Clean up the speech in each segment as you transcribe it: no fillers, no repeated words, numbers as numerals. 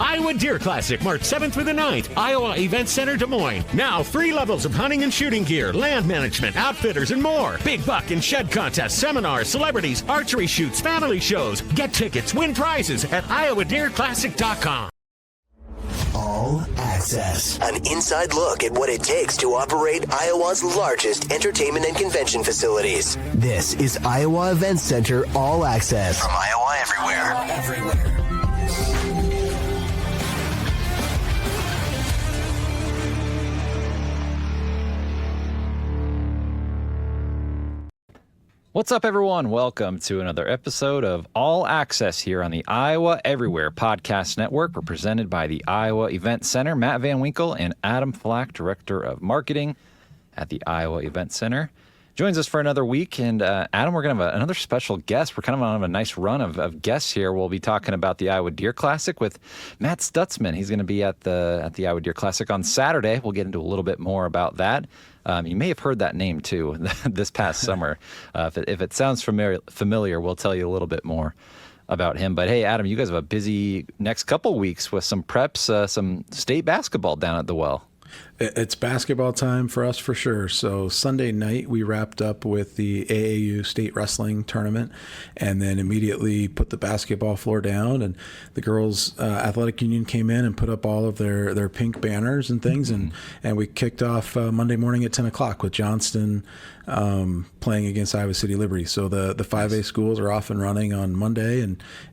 Iowa Deer Classic, March 7th through the 9th, Iowa Event Center, Des Moines. Now, 3 levels of hunting and shooting gear, land management, outfitters, and more. Big buck and shed contests, seminars, celebrities, archery shoots, family shows. Get tickets, win prizes at iowadeerclassic.com. All Access. An inside look at what it takes to operate Iowa's largest entertainment and convention facilities. This is Iowa Event Center All Access. From Iowa Everywhere. What's up, everyone? Welcome to another episode of All Access here on the Iowa Everywhere Podcast Network. We're presented by the Iowa Event Center. Matt Van Winkle and Adam Flack, Director of Marketing at the Iowa Event Center, joins us for another week. And Adam, we're going to have another special guest. We're kind of on a nice run of guests here. We'll be talking about the Iowa Deer Classic with Matt Stutzman. He's going to be at the Iowa Deer Classic on Saturday. We'll get into a little bit more about that. You may have heard that name, too, this past summer. If it sounds familiar, we'll tell you a little bit more about him. But, hey, Adam, you guys have a busy next couple weeks with some preps, some state basketball down at the Well. It's basketball time for us for sure. So Sunday night we wrapped up with the AAU state wrestling tournament and then immediately put the basketball floor down, and the girls athletic union came in and put up all of their pink banners and things. And we kicked off Monday morning at 10 o'clock with Johnston playing against Iowa City Liberty. So the 5A schools are off and running on Monday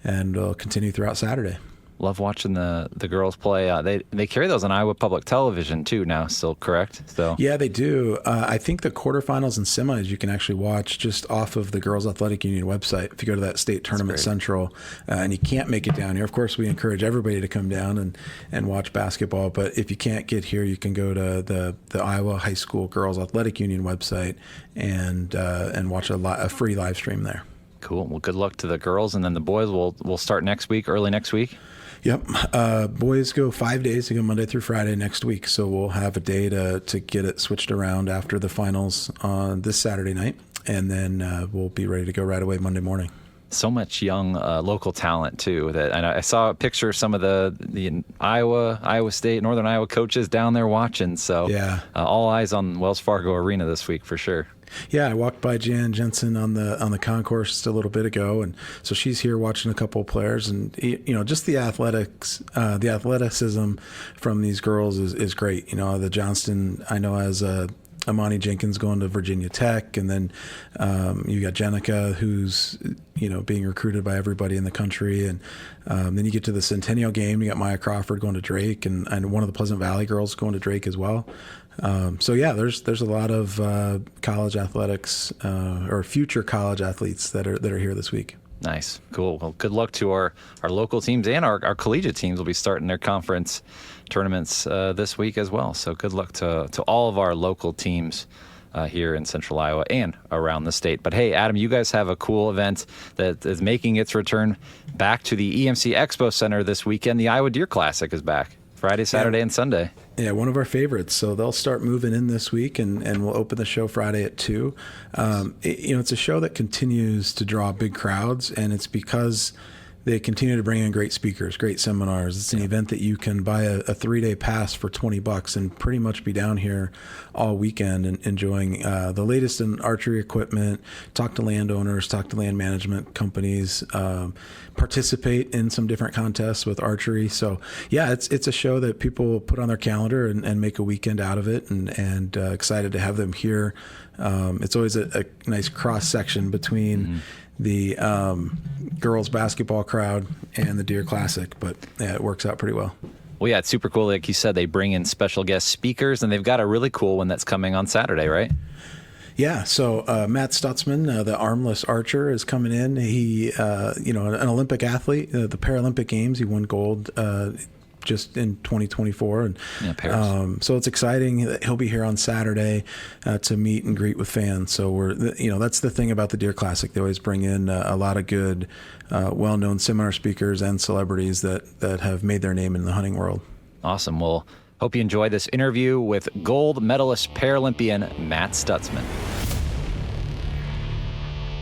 and will continue throughout Saturday. Love watching the girls play. They carry those on Iowa Public Television too now, still, correct? So yeah, they do. I think the quarterfinals and semis you can actually watch just off of the Girls Athletic Union website. If you go to that State Tournament Central and you can't make it down here, of course we encourage everybody to come down and watch basketball. But if you can't get here, you can go to the Iowa High School Girls Athletic Union website and watch a free live stream there. Cool. Well, good luck to the girls, and then the boys will start next week, early next week. Yep. Boys go 5 days. They go Monday through Friday next week. So we'll have a day to get it switched around after the finals on this Saturday night. And then we'll be ready to go right away Monday morning. So much young local talent, too. That I saw a picture of some of the Iowa State, Northern Iowa coaches down there watching. So yeah, all eyes on Wells Fargo Arena this week for sure. Yeah, I walked by Jan Jensen on the concourse just a little bit ago, and so she's here watching a couple of players, and just the athleticism from these girls is great. The Johnston, I know, has Amani Jenkins going to Virginia Tech, and then you got Jenica, who's being recruited by everybody in the country, and then you get to the Centennial game. You got Maya Crawford going to Drake, and one of the Pleasant Valley girls going to Drake as well. So yeah, there's a lot of college athletics or future college athletes that are here this week. Nice, cool. Well, good luck to our local teams, and our collegiate teams will be starting their conference tournaments this week as well. So good luck to all of our local teams here in Central Iowa and around the state. But hey, Adam, you guys have a cool event that is making its return back to the EMC Expo Center this weekend. The Iowa Deer Classic is back Friday, Saturday, and Sunday. Yeah, one of our favorites. So they'll start moving in this week, and we'll open the show Friday at 2. It's a show that continues to draw big crowds, and it's because they continue to bring in great speakers, great seminars. It's an event that you can buy a 3-day pass for $20 and pretty much be down here all weekend and enjoying the latest in archery equipment, talk to landowners, talk to land management companies, participate in some different contests with archery. So yeah, it's a show that people put on their calendar and make a weekend out of it, and excited to have them here. It's always a nice cross section between the girls basketball crowd and the Deer Classic, but yeah, it works out pretty well. Well, yeah, it's super cool. Like you said, they bring in special guest speakers, and they've got a really cool one that's coming on Saturday, right? Yeah, so Matt Stutzman, the armless archer, is coming in. He, an Olympic athlete, the Paralympic Games. He won gold just in 2024, and so it's exciting that he'll be here on Saturday to meet and greet with fans. So that's the thing about the Deer Classic. They always bring in a lot of good, well-known seminar speakers and celebrities that have made their name in the hunting world. Awesome. Well, hope you enjoy this interview with gold medalist Paralympian Matt Stutzman.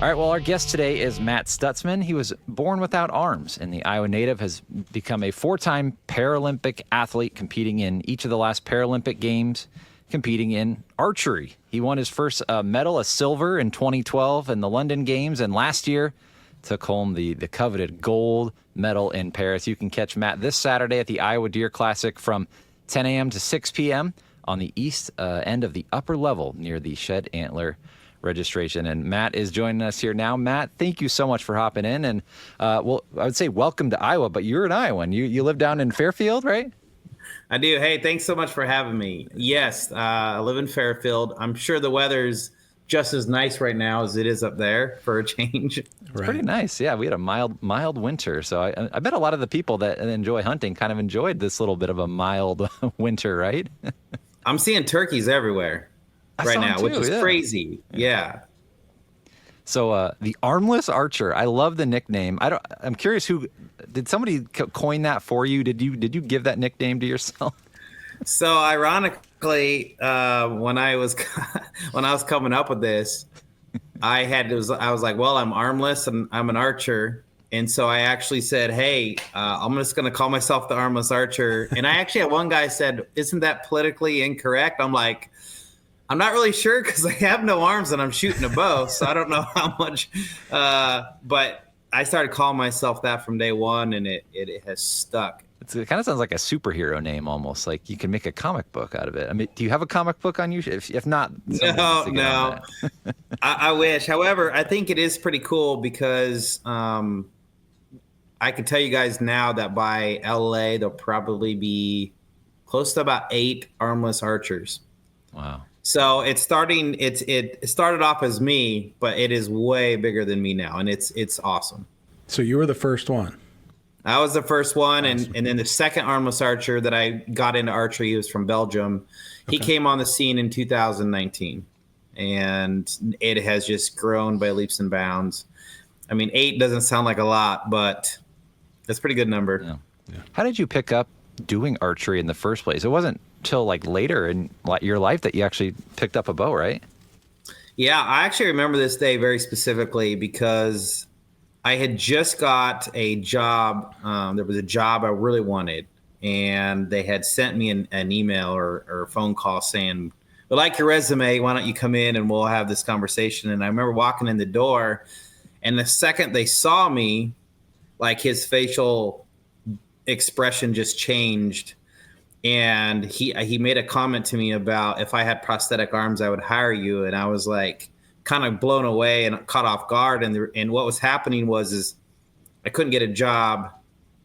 All All right, well, our guest today is Matt Stutzman. He was born without arms, and the Iowa native has become a 4-time Paralympic athlete, competing in each of the last Paralympic Games, competing in archery. He won his first medal, a silver, in 2012 in the London Games, and last year took home the coveted gold medal in Paris. You can catch Matt this Saturday at the Iowa Deer Classic from 10 a.m. to 6 p.m. on the east end of the upper level near the Shed Antler registration. And Matt is joining us here now. Matt, thank you so much for hopping in. And well, I would say welcome to Iowa, but you're an Iowan. You live down in Fairfield, right? I do. Hey, thanks so much for having me. Yes, I live in Fairfield. I'm sure the weather's just as nice right now as it is up there for a change. It's pretty nice. Yeah, we had a mild winter. So I bet a lot of the people that enjoy hunting kind of enjoyed this little bit of a mild winter, right? I'm seeing turkeys everywhere right now, which is crazy. Yeah. So the Armless Archer, I love the nickname. I'm curious, who did somebody coin that for you? Did you give that nickname to yourself? So ironically, when I was coming up with this, I was like, well, I'm armless and I'm an archer. And so I actually said, hey, I'm just going to call myself the Armless Archer. And I actually had one guy said, isn't that politically incorrect? I'm like, I'm not really sure because I have no arms and I'm shooting a bow. So I don't know how much. But I started calling myself that from day one, and it has stuck. It kind of sounds like a superhero name almost. Like you can make a comic book out of it. I mean, do you have a comic book on you? If not, no. I wish. However, I think it is pretty cool because I can tell you guys now that by LA, there'll probably be close to about 8 armless archers. Wow. So it started off as me, but it is way bigger than me now, and it's awesome. So you were the first one. I was the first one, and then the second armless archer that I got into archery, he was from Belgium. He came on the scene in 2019, and it has just grown by leaps and bounds. I mean, 8 doesn't sound like a lot, but that's a pretty good number. Yeah. How did you pick up doing archery in the first place? It wasn't till like later in your life that you actually picked up a bow, right? Yeah, I actually remember this day very specifically because I had just got a job. There was a job I really wanted, and they had sent me an email or a phone call saying, we like your resume. Why don't you come in and we'll have this conversation? And I remember walking in the door, and the second they saw me, like his facial expression just changed. And he made a comment to me about if I had prosthetic arms, I would hire you. And I was like kind of blown away and caught off guard. And what was happening is I couldn't get a job.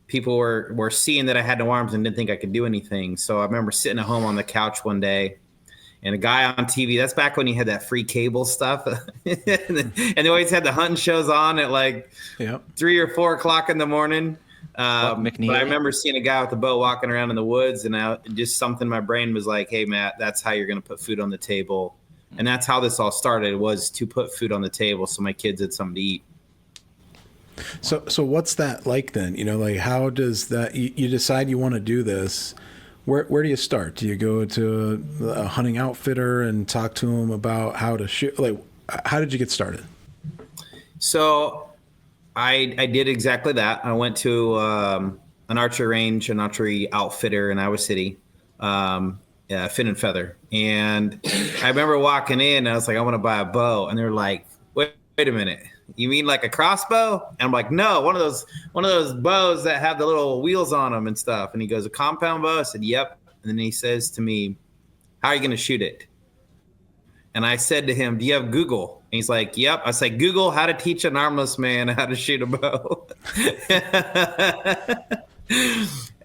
People were seeing that I had no arms and didn't think I could do anything. So I remember sitting at home on the couch one day, and a guy on TV, that's back when you had that free cable stuff. And they always had the hunting shows on at like 3 or 4 o'clock in the morning. But I remember seeing a guy with a bow walking around in the woods, and just something in my brain was like, hey, Matt, that's how you're going to put food on the table. And that's how this all started, was to put food on the table so my kids had something to eat. So what's that like then? You know, like how does that, you decide you want to do this. Where do you start? Do you go to a hunting outfitter and talk to them about how to shoot? Like, how did you get started? So I did exactly that. I went to an archery range, an archery outfitter in Iowa City, Fin and Feather. And I remember walking in, and I was like, I want to buy a bow. And they're like, wait a minute. You mean like a crossbow? And I'm like, no, one of those bows that have the little wheels on them and stuff. And he goes, a compound bow? I said, yep. And then he says to me, how are you going to shoot it? And I said to him, do you have Google? And he's like, yep. I said, Google how to teach an armless man how to shoot a bow.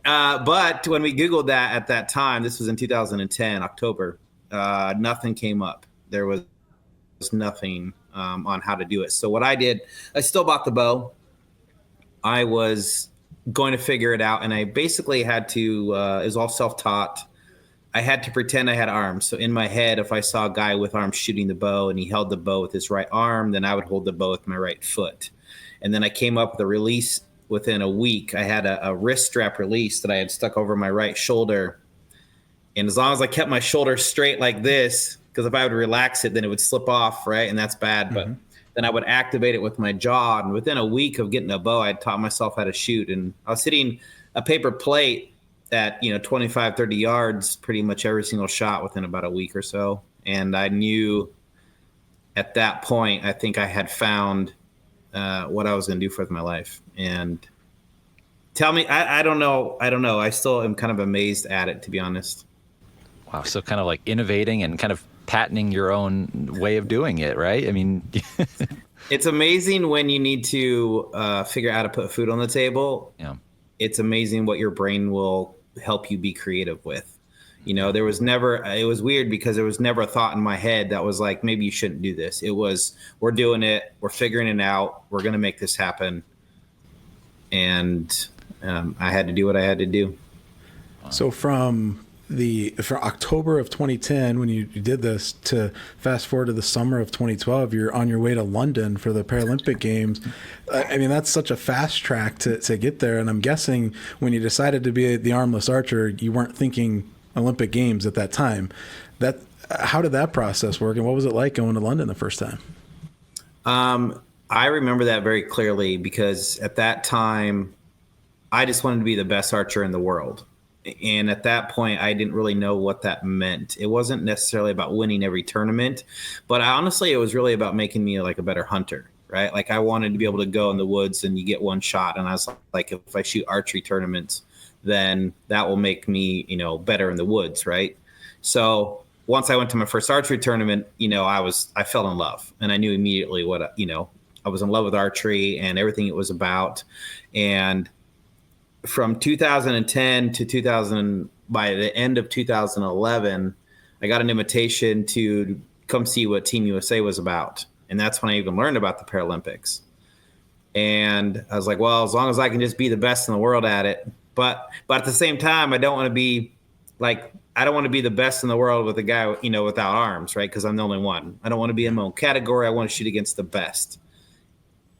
But when we Googled that at that time, this was in 2010, October, nothing came up. There was nothing on how to do it. So what I did, I still bought the bow. I was going to figure it out, and I basically had to, it was all self-taught. I had to pretend I had arms. So in my head, if I saw a guy with arms shooting the bow and he held the bow with his right arm, then I would hold the bow with my right foot. And then I came up with a release within a week. I had a wrist strap release that I had stuck over my right shoulder. And as long as I kept my shoulder straight like this, because if I would relax it, then it would slip off, right? And that's bad. But then I would activate it with my jaw. And within a week of getting a bow, I taught myself how to shoot. And I was hitting a paper plate at, 25, 30 yards, pretty much every single shot within about a week or so. And I knew at that point, I think I had found what I was going to do for my life. And tell me, I don't know. I still am kind of amazed at it, to be honest. Wow. So kind of like innovating and kind of patenting your own way of doing it, right? I mean, it's amazing when you need to figure out how to put food on the table. Yeah. It's amazing what your brain will help you be creative with. It was weird because there was never a thought in my head that was like, maybe you shouldn't do this. It was, we're doing it. We're figuring it out. We're going to make this happen. And I had to do what I had to do. So from October of 2010, when you did this, to fast forward to the summer of 2012, you're on your way to London for the Paralympic Games. I mean, that's such a fast track to get there. And I'm guessing when you decided to be the armless archer, you weren't thinking Olympic Games at that time. How did that process work, and what was it like going to London the first time? I remember that very clearly because at that time, I just wanted to be the best archer in the world. And at that point, I didn't really know what that meant. It wasn't necessarily about winning every tournament, but honestly, it was really about making me like a better hunter, right? Like I wanted to be able to go in the woods and you get one shot. And I was like, if I shoot archery tournaments, then that will make me, better in the woods, right? So once I went to my first archery tournament, I fell in love, and I knew immediately what, I was in love with archery and everything it was about. And from 2010 to by the end of 2011, I got an invitation to come see what Team USA was about. And that's when I even learned about the Paralympics. And I was like, well, as long as I can just be the best in the world at it. But at the same time, I don't want to be the best in the world with a guy, without arms, right? Because I'm the only one. I don't want to be in my own category. I want to shoot against the best.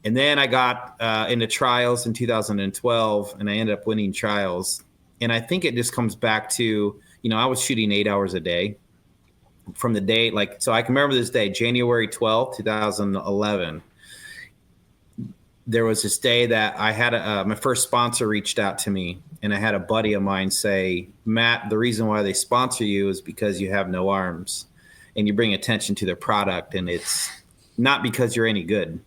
And then I got into trials in 2012, and I ended up winning trials. And I think it just comes back to, I was shooting 8 hours a day from the day, so I can remember this day, January 12th, 2011. There was this day that I had my first sponsor reached out to me, and I had a buddy of mine say, Matt, the reason why they sponsor you is because you have no arms and you bring attention to their product, and it's not because you're any good.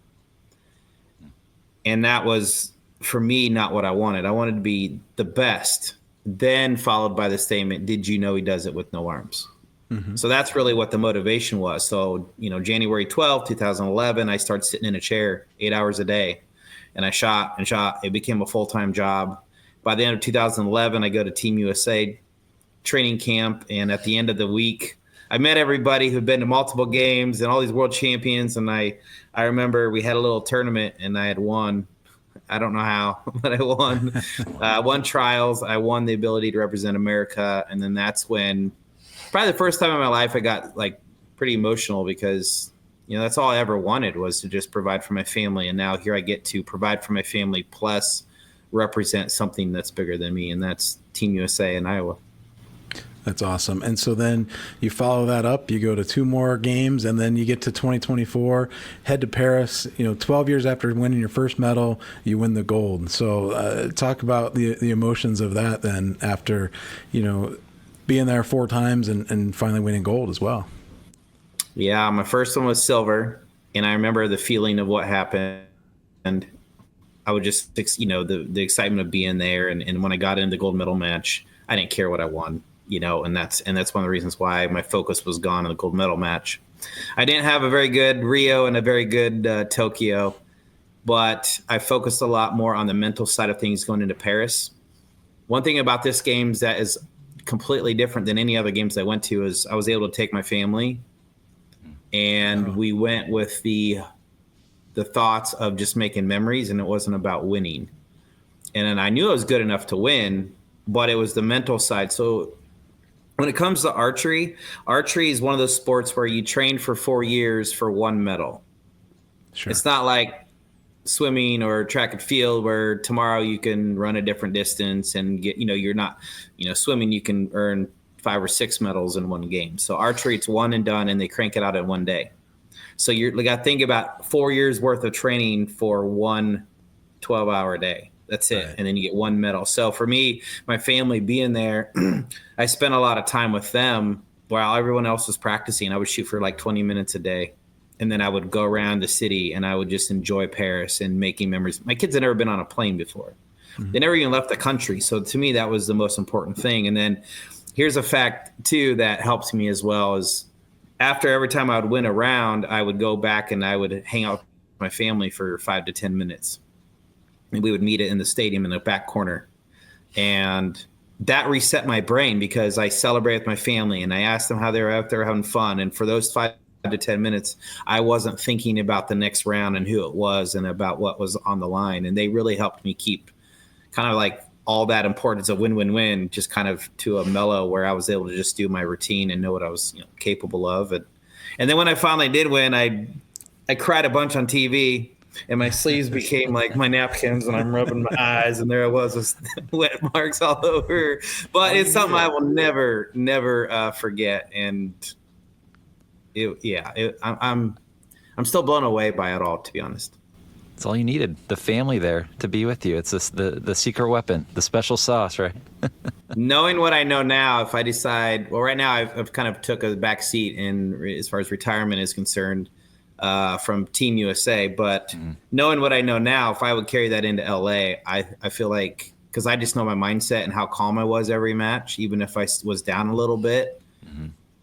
And that was, for me, not what I wanted. I wanted to be the best, then followed by the statement, did you know he does it with no arms? Mm-hmm. So that's really what the motivation was. So, January 12th, 2011, I started sitting in a chair 8 hours a day, and I shot and shot. It became a full-time job. By the end of 2011, I go to Team USA training camp, and at the end of the week, I met everybody who'd been to multiple games and all these world champions. And I remember we had a little tournament, and I had won. I don't know how, but I won. I won trials. I won the ability to represent America. And then that's when, probably the first time in my life, I got pretty emotional because, that's all I ever wanted was to just provide for my family. And now here I get to provide for my family plus represent something that's bigger than me. And that's Team USA in Iowa. That's awesome. And so then you follow that up, you go to 2 more games, and then you get to 2024, head to Paris, 12 years after winning your first medal, you win the gold. So talk about the emotions of that then after, being there 4 times and finally winning gold as well. Yeah, my first one was silver, and I remember the feeling of what happened. And I would just, the excitement of being there. And when I got into the gold medal match, I didn't care what I won. And that's one of the reasons why my focus was gone in the gold medal match. I didn't have a very good Rio and a very good Tokyo, but I focused a lot more on the mental side of things going into Paris. One thing about this games that is completely different than any other games I went to is I was able to take my family, and we went with the thoughts of just making memories, and it wasn't about winning. And I knew I was good enough to win, but it was the mental side. So when it comes to archery is one of those sports where you train for 4 years for one medal. Sure. It's not like swimming or track and field where tomorrow you can run a different distance and get, you're not, swimming, you can earn 5 or 6 medals in one game. So archery, it's one and done, and they crank it out in one day. So you're like, I think about 4 years worth of training for one 12-hour day. That's it. Right. And then you get one medal. So for me, my family being there, I spent a lot of time with them while everyone else was practicing. I would shoot for like 20 minutes a day. And then I would go around the city and I would just enjoy Paris and making memories. My kids had never been on a plane before. Mm-hmm. They never even left the country. So to me, that was the most important thing. And then here's a fact, too, that helps me as well is after every time I would win a round, I would go back and I would hang out with my family for 5 to 10 minutes. And we would meet it in the stadium in the back corner. And that reset my brain because I celebrated with my family and I asked them how they were out there having fun. And for those 5 to 10 minutes, I wasn't thinking about the next round and who it was and about what was on the line. And they really helped me keep kind of like all that importance of win-win-win just kind of to a mellow where I was able to just do my routine and know what I was capable of. And then when I finally did win, I cried a bunch on TV and my sleeves became like my napkins and I'm rubbing my eyes and there I was with wet marks all over. But it's something I will never forget. And I'm still blown away by it all, to be honest. It's all you needed, the family there to be with you. It's the secret weapon, the special sauce, right? Knowing what I know now, if I decide, well, right now I've kind of took a back seat in as far as retirement is concerned from Team USA. But knowing what I know now, if I would carry that into LA, I feel like, because I just know my mindset and how calm I was every match, even if I was down a little bit,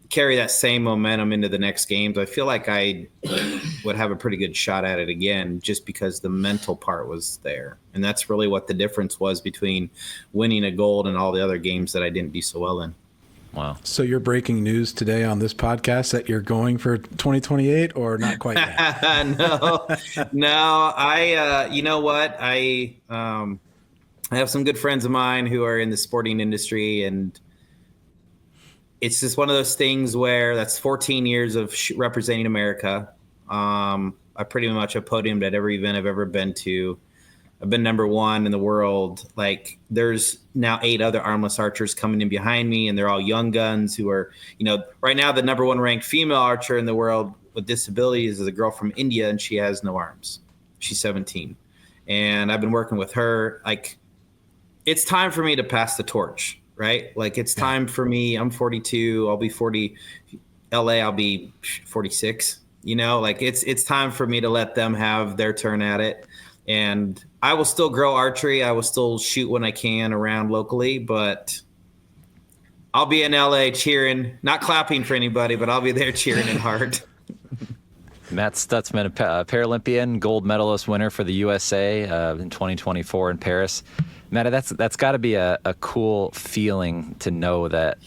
carry that same momentum into the next games. I feel like I would have a pretty good shot at it again, just because the mental part was there. And that's really what the difference was between winning a gold and all the other games that I didn't do so well in. Wow. So you're breaking news today on this podcast that you're going for 2028 or not quite yet? No. You know what? I have some good friends of mine who are in the sporting industry, and it's just one of those things where that's 14 years of representing America. I pretty much have podiumed at every event I've ever been to. I've been number one in the world. Like, there's now 8 other armless archers coming in behind me, and they're all young guns who are, right now the number 1 ranked female archer in the world with disabilities is a girl from India, and she has no arms. She's 17. And I've been working with her. Like, it's time for me to pass the torch. Right? Like, it's time for me. I'm 42. I'll be 40. LA, I'll be 46. Like it's time for me to let them have their turn at it. And I will still grow archery. I will still shoot when I can around locally, but I'll be in LA cheering, not clapping for anybody, but I'll be there cheering in heart. Matt Stutzman, a Paralympian, gold medalist winner for the USA in 2024 in Paris. Matt, that's got to be a cool feeling to know that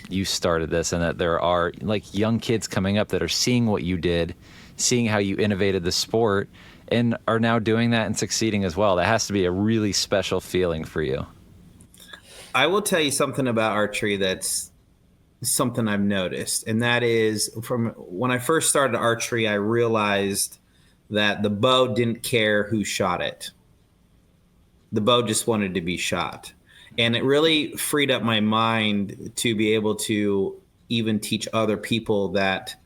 you started this and that there are like young kids coming up that are seeing what you did, seeing how you innovated the sport, and are now doing that and succeeding as well. That has to be a really special feeling for you. I will tell you something about archery that's something I've noticed, and that is from when I first started archery, I realized that the bow didn't care who shot it. The bow just wanted to be shot. And it really freed up my mind to be able to even teach other people that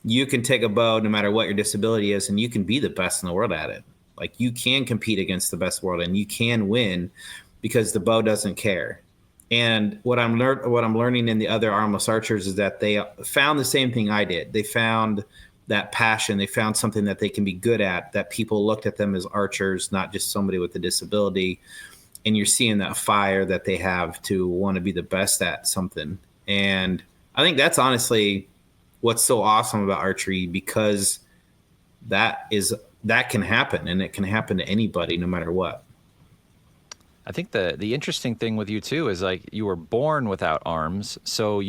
you can take a bow no matter what your disability is, and you can be the best in the world at it. Like, you can compete against the best world and you can win because the bow doesn't care. And what I'm learning in the other armless archers is that they found the same thing I did. They found that passion. They found something that they can be good at, that people looked at them as archers, not just somebody with a disability. And you're seeing that fire that they have to want to be the best at something. And I think that's honestly what's so awesome about archery, because that can happen, and it can happen to anybody no matter what. I think the interesting thing with you too is, like, you were born without arms, so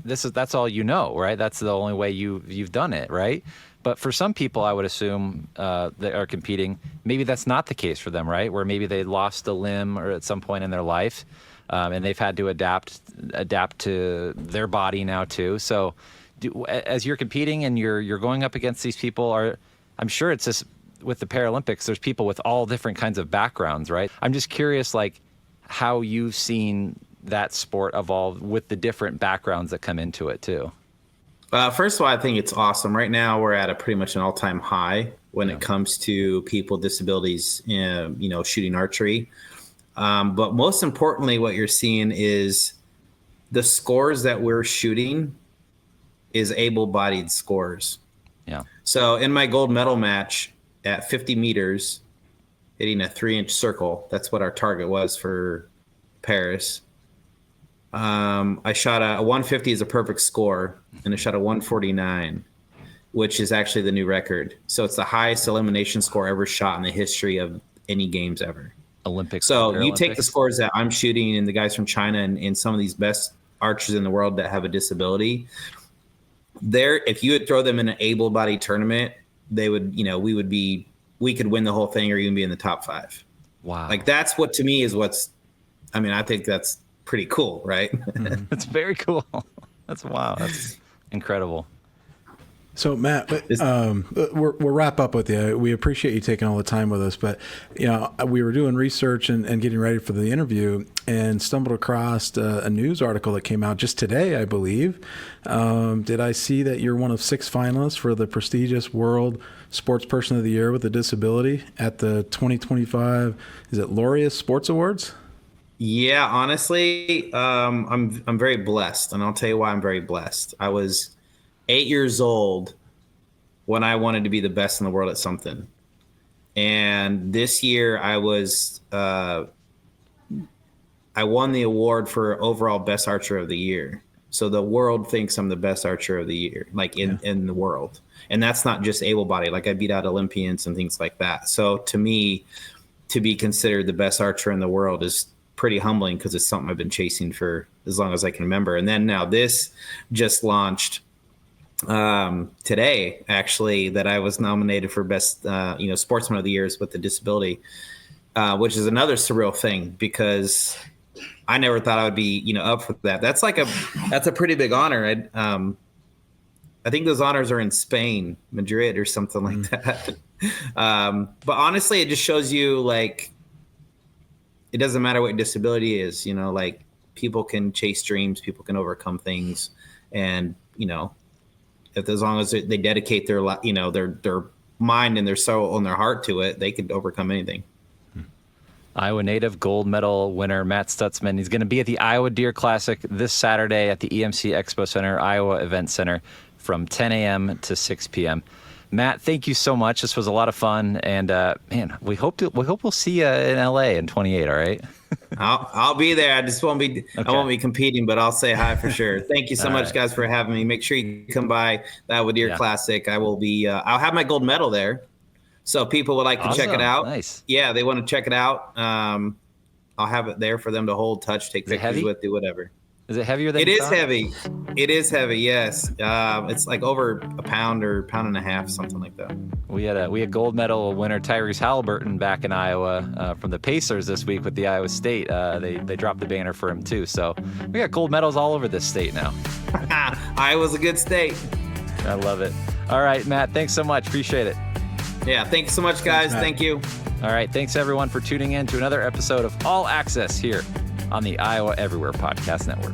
that's all you know, right? That's the only way you've done it, right? But for some people, I would assume that are competing, maybe that's not the case for them, right? Where maybe they lost a limb or at some point in their life, and they've had to adapt to their body now too. So, as you're competing and you're going up against these people, I'm sure it's just, with the Paralympics, there's people with all different kinds of backgrounds, right? I'm just curious, like, how you've seen that sport evolve with the different backgrounds that come into it too. First of all, I think it's awesome. Right now, we're at pretty much an all-time high when it comes to people with disabilities, shooting archery. But most importantly, what you're seeing is the scores that we're shooting is able-bodied scores. Yeah. So in my gold medal match at 50 meters, hitting a 3-inch circle, that's what our target was for Paris. I shot a 150 is a perfect score, and I shot a 149, which is actually the new record. So it's the highest elimination score ever shot in the history of any games ever. Olympics. So you take the scores that I'm shooting and the guys from China and some of these best archers in the world that have a disability, if you would throw them in an able-bodied tournament, they would, we could win the whole thing or even be in the top 5. Wow. Like that's what to me is I think that's pretty cool, right? It's very cool. That's wow. That's incredible. So Matt, we'll wrap up with you. We appreciate you taking all the time with us, but we were doing research and getting ready for the interview and stumbled across a news article that came out just today, I believe. Did I see that you're one of 6 finalists for the prestigious World Sportsperson of the Year with a Disability at the 2025, is it Laureous Sports Awards? Yeah, honestly, I'm very blessed, and I'll tell you why I'm very blessed. I was 8 years old when I wanted to be the best in the world at something. And this year I won the award for overall best archer of the year. So the world thinks I'm the best archer of the year, like in the world. And that's not just able-bodied. Like I beat out Olympians and things like that. So to me, to be considered the best archer in the world is pretty humbling because it's something I've been chasing for as long as I can remember. And then now this just launched today, actually, that I was nominated for best sportsman of the year with a disability, which is another surreal thing because I never thought I would be up for that. That's a pretty big honor. I think those honors are in Spain, Madrid or something like that. But honestly, it just shows you like it doesn't matter what your disability is, like people can chase dreams, people can overcome things, and as long as they dedicate their mind and their soul and their heart to it, they could overcome anything. Iowa native gold medal winner Matt Stutzman. He's going to be at the Iowa Deer Classic this Saturday at the EMC Expo Center, Iowa Event Center, from 10 a.m. to 6 p.m. Matt, thank you so much. This was a lot of fun, and we hope we'll see you in LA in 28. All right. I'll be there. I just won't be. Okay. I won't be competing, but I'll say hi for sure. Thank you so much, guys, for having me. Make sure you come by the Iowa Deer Classic. I will be. I'll have my gold medal there, so people would like to check it out. Nice. Yeah, they want to check it out. I'll have it there for them to hold, touch, take pictures with, do whatever. Is it heavier than it is heavy? It is heavy, yes. It's like over a pound or pound and a half, something like that. We had gold medal winner Tyrese Halliburton back in Iowa from the Pacers this week with the Iowa State. They dropped the banner for him too. So we got gold medals all over this state now. Iowa's a good state. I love it. All right, Matt, thanks so much. Appreciate it. Yeah, thanks so much, guys. Thank you. All right, thanks everyone for tuning in to another episode of All Access here on the Iowa Everywhere Podcast Network.